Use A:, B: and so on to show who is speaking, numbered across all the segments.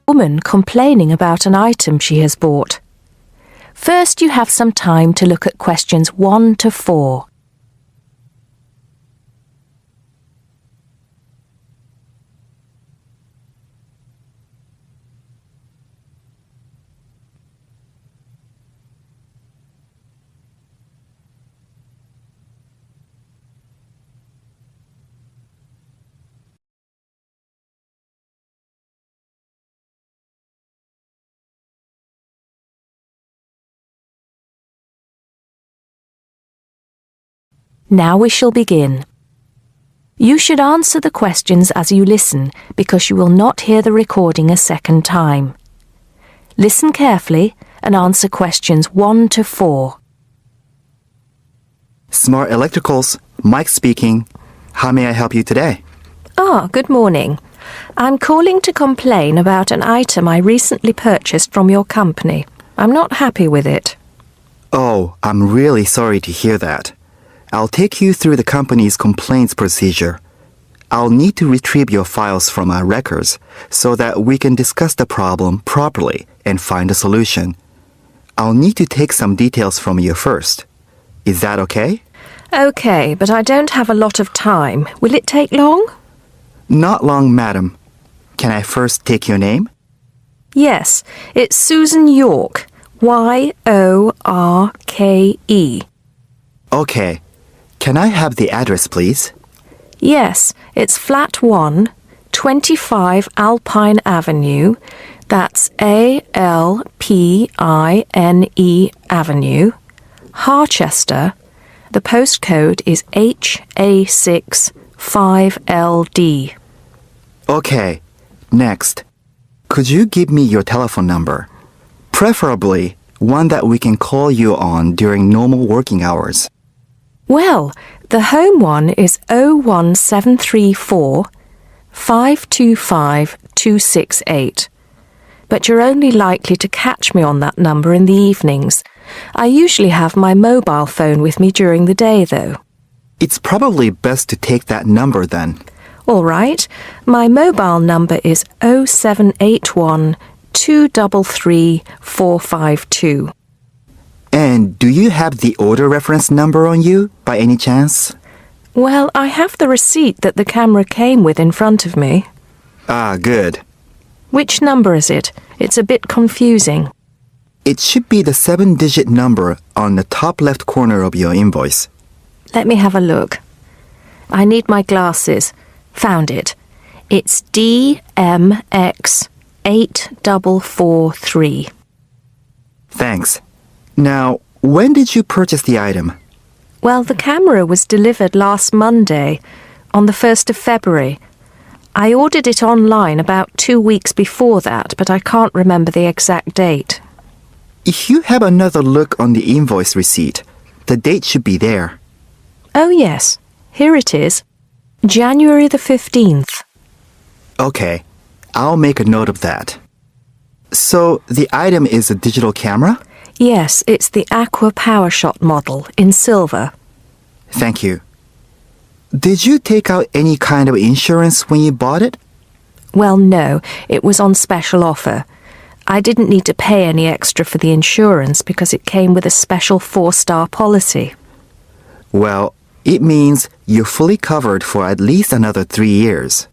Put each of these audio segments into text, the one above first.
A: woman complaining about an item she has bought. First, you have some time to look at questions 1 to 4. Now we shall begin. You should answer the questions as you listen because you will not hear the recording a second time. Listen carefully and answer questions 1 to 4.
B: Smart Electricals, Mike speaking. How may I help you today?
A: Good morning. I'm calling to complain about an item I recently purchased from your company. I'm not happy with it.
B: Oh, I'm really sorry to hear that. I'll take you through the company's complaints procedure. I'll need to retrieve your files from our records so that we can discuss the problem properly and find a solution. I'll need to take some details from you first. Is that okay?
A: Okay, but I don't have a lot of time. Will it take long?
B: Not long, madam. Can I first take your name?
A: Yes, it's Susan Yorke. Y-O-R-K-E.
B: Okay. Can I have the address, please?
A: Yes, it's Flat 1, 25 Alpine Avenue. That's A-L-P-I-N-E Avenue, Harchester. The postcode is HA6 5LD.
B: Okay. Next. Could you give me your telephone number? Preferably one that we can call you on during normal working hours.
A: Well, the home one is 01734 525 268. But you're only likely to catch me on that number in the evenings. I usually have my mobile phone with me during the day, though.
B: It's probably best to take that number then.
A: All right. My mobile number is 0781 233 452.
B: And do you have the order reference number on you, by any chance?
A: Well, I have the receipt that the camera came with in front of me.
B: Ah, good.
A: Which number is it? It's a bit confusing.
B: It should be the 7-digit number on the top left corner of your invoice.
A: Let me have a look. I need my glasses. Found it. It's DMX8443.
B: Thanks. Now, when did you purchase the item?
A: Well, the camera was delivered last Monday, on the 1st of February. I ordered it online about 2 weeks before that, but I can't remember the exact date.
B: If you have another look on the invoice receipt, the date should be there.
A: Oh, yes. Here it is. January the 15th.
B: Okay, I'll make a note of that. So, the item is a digital camera?
A: Yes, it's the Aqua PowerShot model in silver.
B: Thank you. Did you take out any kind of insurance when you bought it?
A: Well, no, it was on special offer. I didn't need to pay any extra for the insurance because it came with a special 4-star policy.
B: Well, it means you're fully covered for at least another 3 years.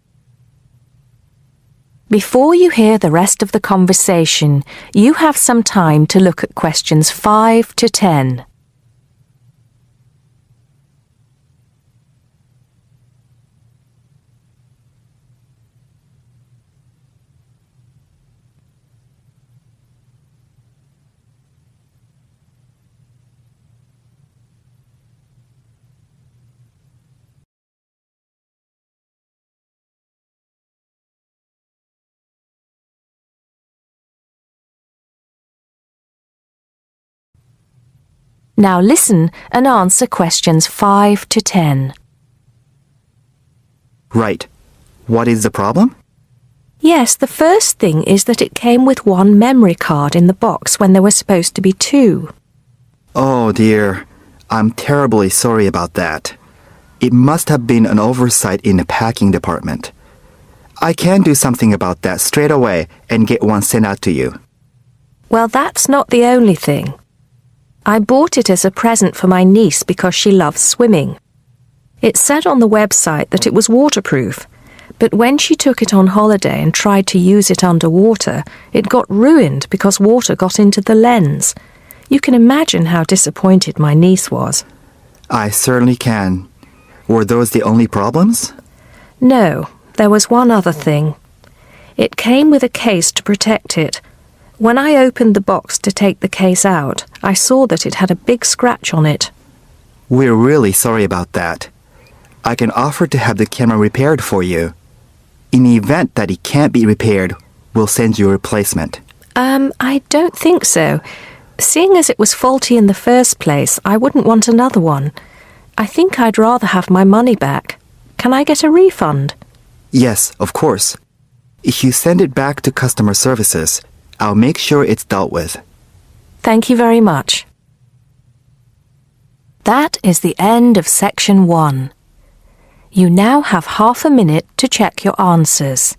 A: Before you hear the rest of the conversation, you have some time to look at questions 5 to 10. Now listen and answer questions 5 to 10.
B: Right. What is the problem?
A: Yes, the first thing is that it came with one memory card in the box when there were supposed to be 2.
B: Oh dear. I'm terribly sorry about that. It must have been an oversight in the packing department. I can do something about that straight away and get one sent out to you.
A: Well, that's not the only thing. I bought it as a present for my niece because she loves swimming. It said on the website that it was waterproof, but when she took it on holiday and tried to use it underwater, it got ruined because water got into the lens. You can imagine how disappointed my niece was.
B: I certainly can. Were those the only problems?
A: No, there was one other thing. It came with a case to protect it. When I opened the box to take the case out, I saw that it had a big scratch on it.
B: We're really sorry about that. I can offer to have the camera repaired for you. In the event that it can't be repaired, we'll send you a replacement.
A: I don't think so. Seeing as it was faulty in the first place, I wouldn't want another one. I think I'd rather have my money back. Can I get a refund?
B: Yes, of course. If you send it back to customer services, I'll make sure it's dealt with.
A: Thank you very much. That is the end of section 1. You now have half a minute to check your answers.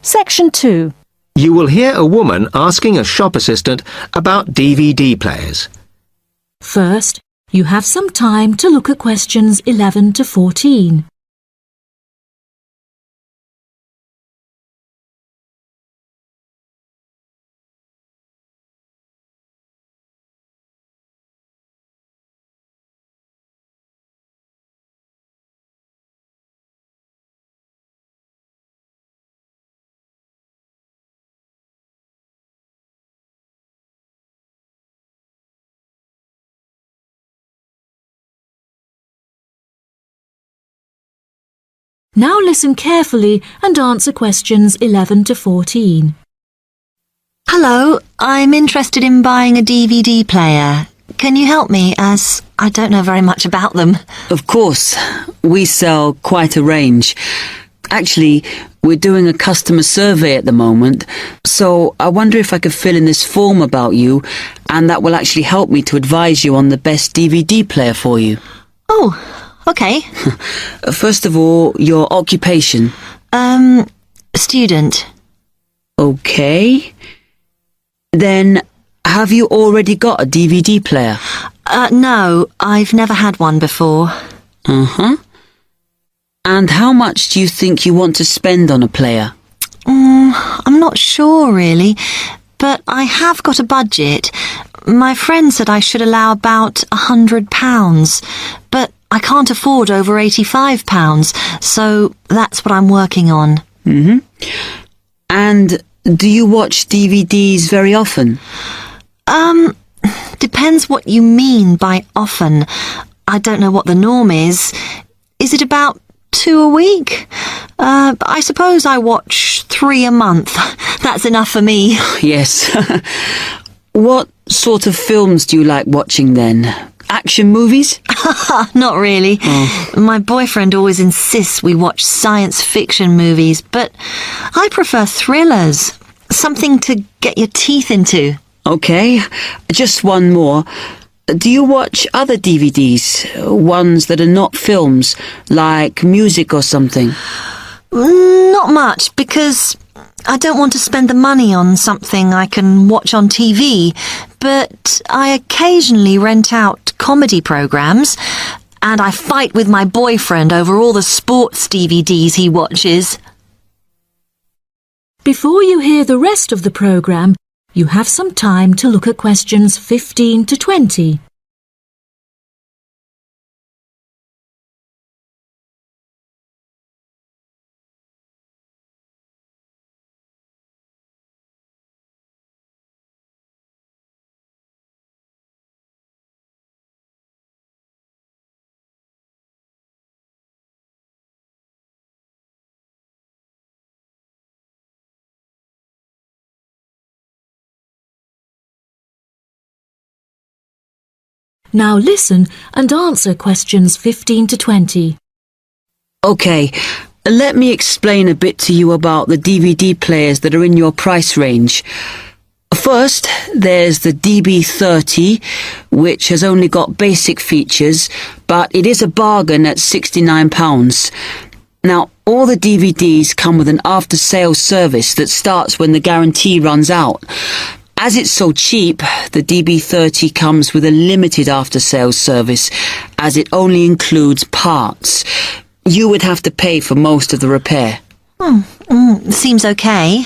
C: Section 2.
D: You will hear a woman asking a shop assistant about DVD players.
C: First, you have some time to look at questions 11 to 14. Now listen carefully and answer questions 11 to 14.
E: Hello, I'm interested in buying a DVD player. Can you help me, as I don't know very much about them?
F: Of course. We sell quite a range. Actually, we're doing a customer survey at the moment, so I wonder if I could fill in this form about you, and that will actually help me to advise you on the best DVD player for you.
E: Oh, okay.
F: First of all, your occupation.
E: Student.
F: Okay. Then, have you already got a DVD player?
E: No, I've never had one before.
F: Uh-huh. And how much do you think you want to spend on a player?
E: I'm not sure, really, but I have got a budget. My friend said I should allow about £100, but I can't afford over £85, so that's what I'm working on.
F: Mm-hmm. And do you watch DVDs very often?
E: Depends what you mean by often. I don't know what the norm is. Is it about 2 a week? I suppose I watch 3 a month. That's enough for me.
F: Yes. What sort of films do you like watching then? Action movies?
E: Not really. My boyfriend always insists we watch science fiction movies, but I prefer thrillers. Something to get your teeth into.
F: Okay, just one more. Do you watch other DVDs? Ones that are not films, like music or something?
E: Not much, because I don't want to spend the money on something I can watch on TV, but I occasionally rent out comedy programs, and I fight with my boyfriend over all the sports DVDs he watches.
C: Before you hear the rest of the programme, you have some time to look at questions 15 to 20. Now listen and answer questions 15 to 20.
F: OK, let me explain a bit to you about the DVD players that are in your price range. First, there's the DB30, which has only got basic features, but it is a bargain at £69. Now, all the DVDs come with an after-sales service that starts when the guarantee runs out. As it's so cheap, the DB30 comes with a limited after-sales service, as it only includes parts. You would have to pay for most of the repair.
E: Seems okay.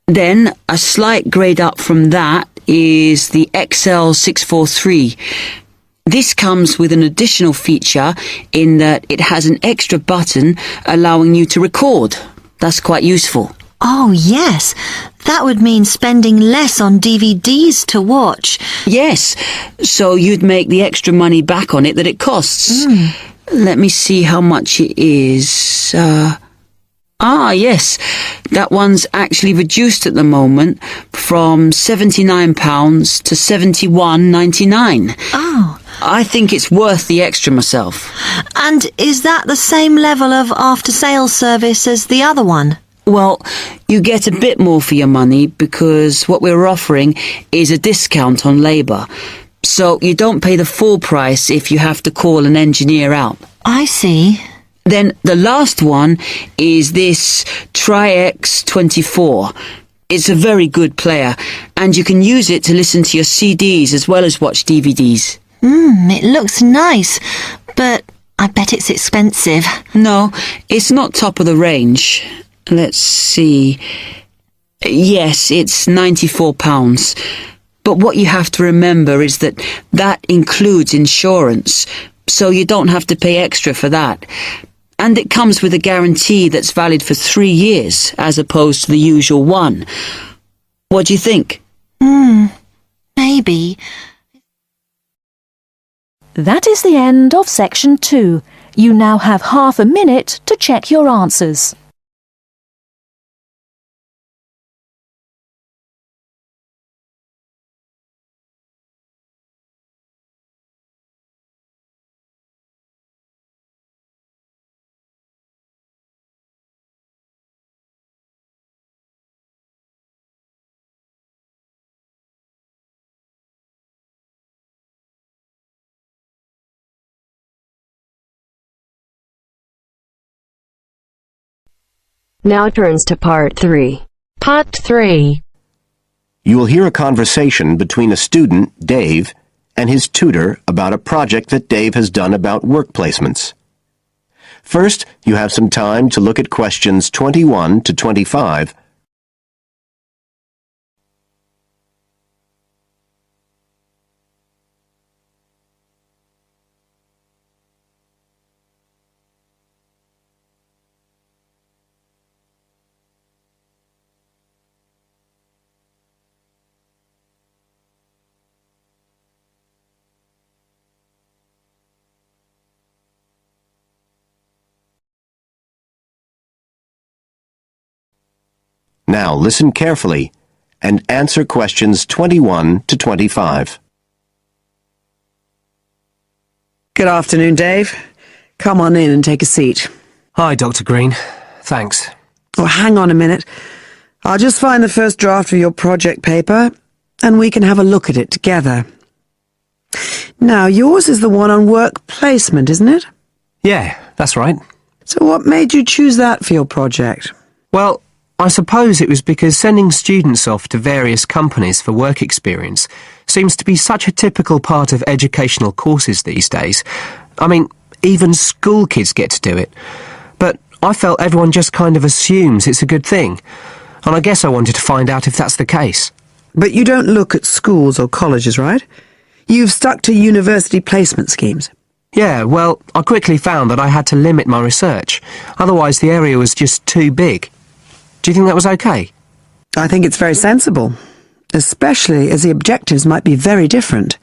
F: Then, a slight grade up from that is the XL643. This comes with an additional feature in that it has an extra button allowing you to record. That's quite useful.
E: Oh, yes. That would mean spending less on DVDs to watch.
F: Yes, so you'd make the extra money back on it that it costs. Let me see how much it is. Yes, that one's actually reduced at the moment from £79 to £71.99.
E: Oh.
F: I think it's worth the extra myself.
E: And is that the same level of after-sales service as the other one?
F: Well, you get a bit more for your money because what we're offering is a discount on labour. So you don't pay the full price if you have to call an engineer out.
E: I see.
F: Then the last one is this Tri-X24. It's a very good player, and you can use it to listen to your CDs as well as watch DVDs.
E: It looks nice, but I bet it's expensive.
F: No, it's not top of the range. Let's see. Yes, it's £94. But what you have to remember is that that includes insurance, so you don't have to pay extra for that. And it comes with a guarantee that's valid for 3 years, as opposed to the usual one. What do you think?
E: Maybe.
A: That is the end of section 2. You now have half a minute to check your answers.
G: Now turns to Part 3. Part 3.
H: You will hear a conversation between a student, Dave, and his tutor about a project that Dave has done about work placements. First, you have some time to look at questions 21 to 25. Now listen carefully and answer questions 21 to 25.
I: Good afternoon, Dave. Come on in and take a seat.
J: Hi, Dr. Green. Thanks.
I: Oh, hang on a minute. I'll just find the first draft of your project paper, and we can have a look at it together. Now, yours is the one on work placement, isn't it?
J: Yeah, that's right.
I: So what made you choose that for your project?
J: Well, I suppose it was because sending students off to various companies for work experience seems to be such a typical part of educational courses these days. I mean, even school kids get to do it. But I felt everyone just kind of assumes it's a good thing. And I guess I wanted to find out if that's the case.
I: But you don't look at schools or colleges, right? You've stuck to university placement schemes.
J: Yeah, well, I quickly found that I had to limit my research. Otherwise, the area was just too big. Do you think that was okay?
I: I think it's very sensible, especially as the objectives might be very different.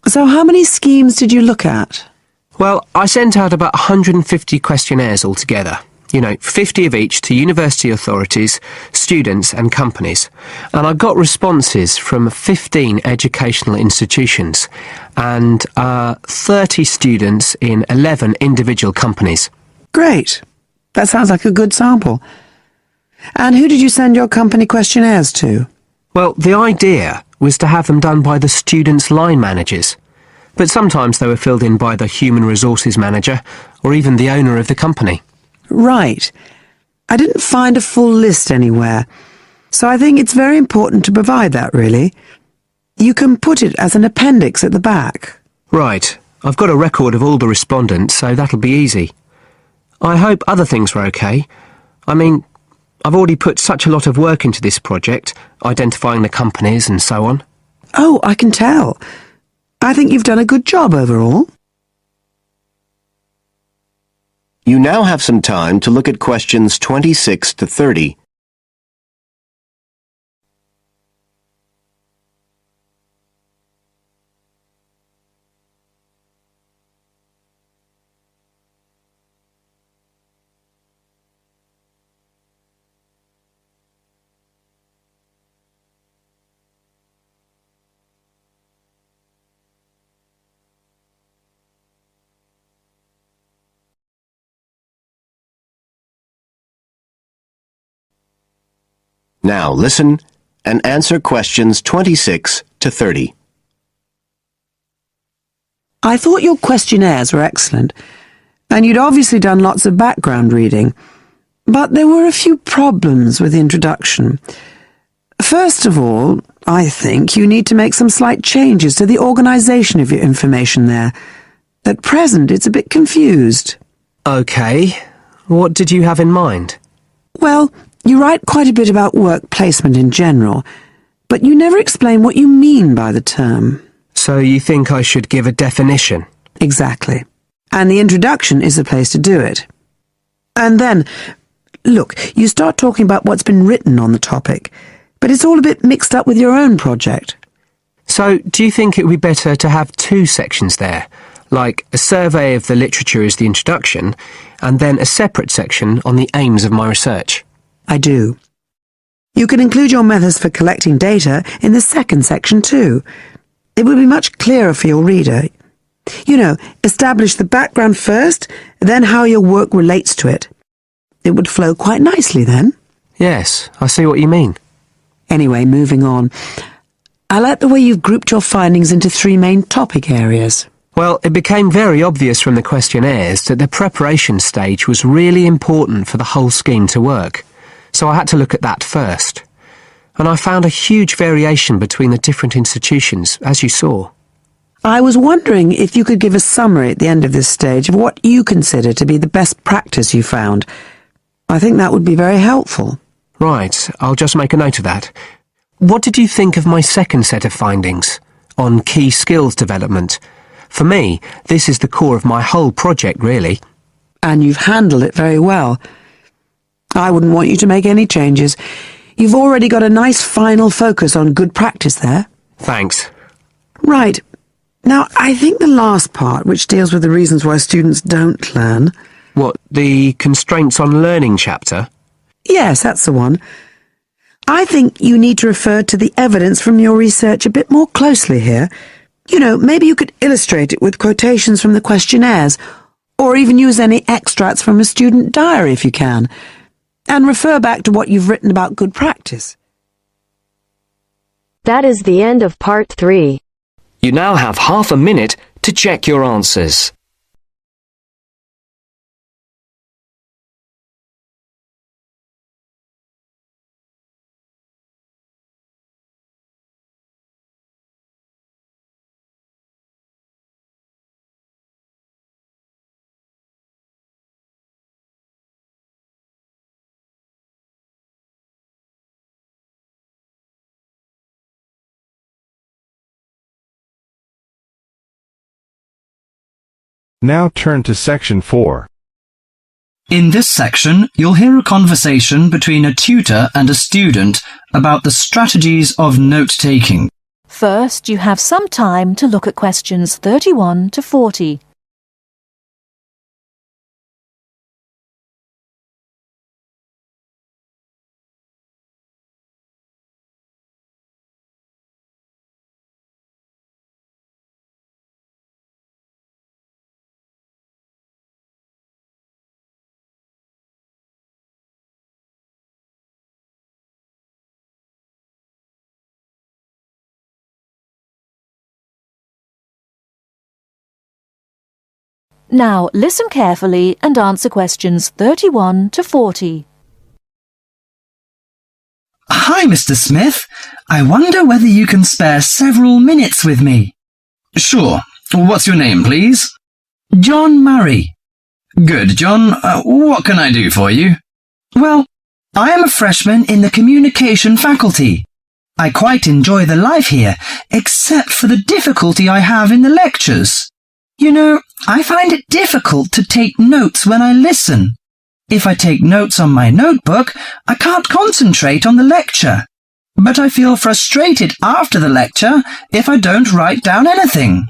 I: So how many schemes did you look at?
J: Well, I sent out about 150 questionnaires altogether, 50 of each to university authorities, students and companies. And I got responses from 15 educational institutions and 30 students in 11 individual companies.
I: Great. That sounds like a good sample. And who did you send your company questionnaires to?
J: Well, the idea was to have them done by the students' line managers. But sometimes they were filled in by the human resources manager or even the owner of the company.
I: Right. I didn't find a full list anywhere, so I think it's very important to provide that, really. You can put it as an appendix at the back.
J: Right. I've got a record of all the respondents, so that'll be easy. I hope other things were okay. I mean, I've already put such a lot of work into this project, identifying the companies and so on.
I: Oh, I can tell. I think you've done a good job overall.
H: You now have some time to look at questions 26 to 30. Now listen and answer questions 26 to 30.
I: I thought your questionnaires were excellent, and you'd obviously done lots of background reading. But there were a few problems with the introduction. First of all, I think you need to make some slight changes to the organisation of your information there. At present, it's a bit confused.
J: OK. What did you have in mind?
I: Well, you write quite a bit about work placement in general, but you never explain what you mean by the term.
J: So you think I should give a definition?
I: Exactly. And the introduction is the place to do it. And then, look, you start talking about what's been written on the topic, but it's all a bit mixed up with your own project.
J: So do you think it would be better to have two sections there? Like a survey of the literature as the introduction, and then a separate section on the aims of my research?
I: I do. You can include your methods for collecting data in the second section too. It will be much clearer for your reader. Establish the background first, then how your work relates to it. It would flow quite nicely then.
J: Yes, I see what you mean.
I: Anyway, moving on. I like the way you've grouped your findings into 3 main topic areas.
J: Well, it became very obvious from the questionnaires that the preparation stage was really important for the whole scheme to work. So I had to look at that first. And I found a huge variation between the different institutions, as you saw.
I: I was wondering if you could give a summary at the end of this stage of what you consider to be the best practice you found. I think that would be very helpful.
J: Right, I'll just make a note of that. What did you think of my second set of findings on key skills development? For me, this is the core of my whole project, really.
I: And you've handled it very well. I wouldn't want you to make any changes. You've already got a nice final focus on good practice there.
J: Thanks.
I: Right. Now, I think the last part, which deals with the reasons why students don't learn...
J: What, the constraints on learning chapter?
I: Yes, that's the one. I think you need to refer to the evidence from your research a bit more closely here. Maybe you could illustrate it with quotations from the questionnaires, or even use any extracts from a student diary if you can, and refer back to what you've written about good practice.
G: That is the end of part 3.
D: You now have half a minute to check your answers.
K: Now turn to section 4.
L: In this section, you'll hear a conversation between a tutor and a student about the strategies of note-taking.
C: First, you have some time to look at questions 31 to 40. Now listen carefully and answer questions 31 to 40.
L: Hi, Mr. Smith. I wonder whether you can spare several minutes with me. Sure. What's your name, please? John Murray. Good, John. What can I do for you? Well, I am a freshman in the communication faculty. I quite enjoy the life here, except for the difficulty I have in the lectures. You know, I find it difficult to take notes when I listen. If I take notes on my notebook, I can't concentrate on the lecture. But I feel frustrated after the lecture if I don't write down anything.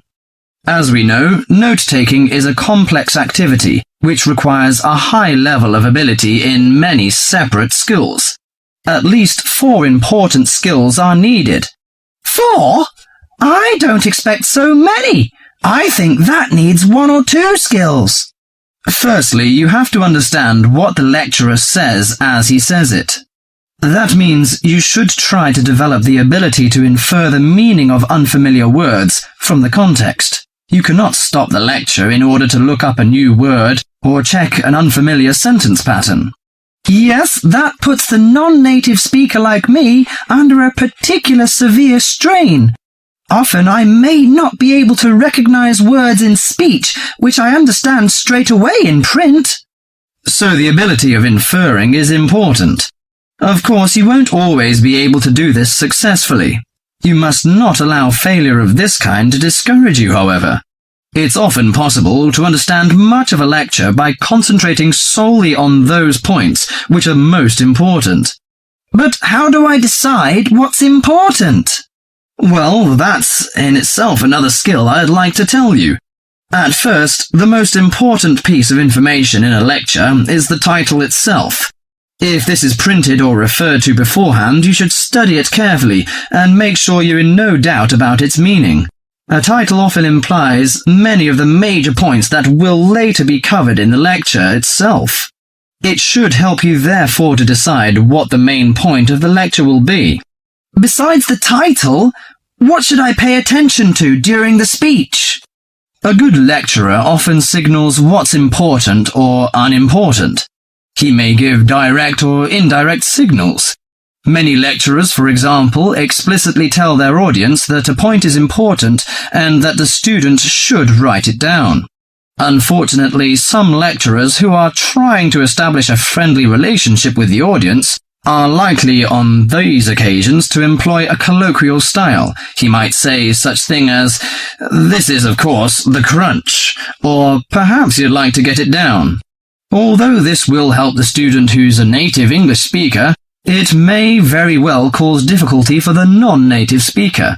L: As we know, note-taking is a complex activity which requires a high level of ability in many separate skills. At least 4 important skills are needed. 4? I don't expect so many. I think that needs 1 or 2 skills. Firstly, you have to understand what the lecturer says as he says it. That means you should try to develop the ability to infer the meaning of unfamiliar words from the context. You cannot stop the lecture in order to look up a new word or check an unfamiliar sentence pattern. Yes, that puts the non-native speaker like me under a particular severe strain. Often I may not be able to recognize words in speech which I understand straight away in print. So the ability of inferring is important. Of course, you won't always be able to do this successfully. You must not allow failure of this kind to discourage you, however. It's often possible to understand much of a lecture by concentrating solely on those points which are most important. But how do I decide what's important? Well, that's in itself another skill I'd like to tell you. At first, the most important piece of information in a lecture is the title itself. If this is printed or referred to beforehand, you should study it carefully and make sure you're in no doubt about its meaning. A title often implies many of the major points that will later be covered in the lecture itself. It should help you therefore to decide what the main point of the lecture will be. Besides the title, what should I pay attention to during the speech? A good lecturer often signals what's important or unimportant. He may give direct or indirect signals. Many lecturers, for example, explicitly tell their audience that a point is important and that the student should write it down. Unfortunately, some lecturers who are trying to establish a friendly relationship with the audience are likely on these occasions to employ a colloquial style. He might say such thing as, "This is, of course, the crunch," or "Perhaps you'd like to get it down." Although this will help the student who's a native English speaker, it may very well cause difficulty for the non-native speaker.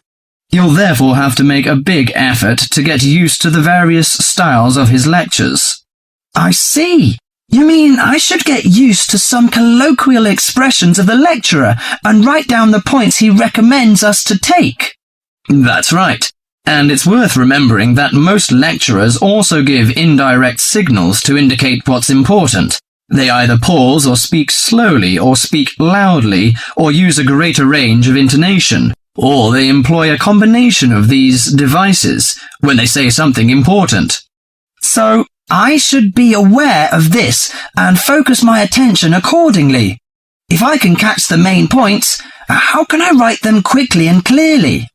L: You'll therefore have to make a big effort to get used to the various styles of his lectures. I see. You mean I should get used to some colloquial expressions of the lecturer and write down the points he recommends us to take? That's right. And it's worth remembering that most lecturers also give indirect signals to indicate what's important. They either pause or speak slowly or speak loudly or use a greater range of intonation, or they employ a combination of these devices when they say something important. So, I should be aware of this and focus my attention accordingly. If I can catch the main points, how can I write them quickly and clearly?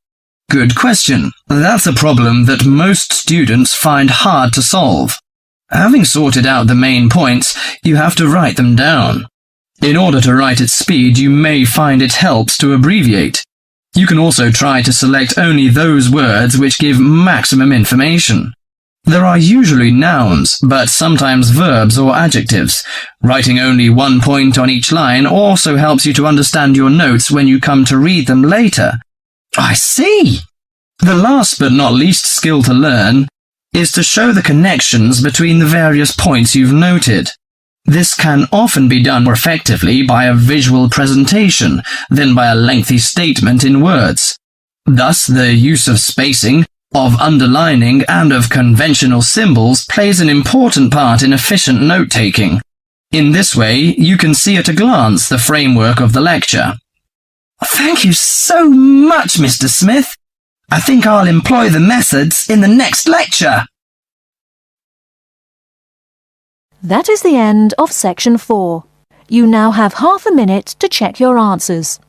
L: Good question. That's a problem that most students find hard to solve. Having sorted out the main points, you have to write them down. In order to write at speed, you may find it helps to abbreviate. You can also try to select only those words which give maximum information. There are usually nouns, but sometimes verbs or adjectives. Writing only one point on each line also helps you to understand your notes when you come to read them later. I see. The last but not least skill to learn is to show the connections between the various points you've noted. This can often be done more effectively by a visual presentation than by a lengthy statement in words. Thus, the use of spacing, of underlining, and of conventional symbols plays an important part in efficient note-taking. In this way, you can see at a glance the framework of the lecture. Thank you so much, Mr. Smith. I think I'll employ the methods in the next lecture.
A: That is the end of section 4. You now have half a minute to check your answers.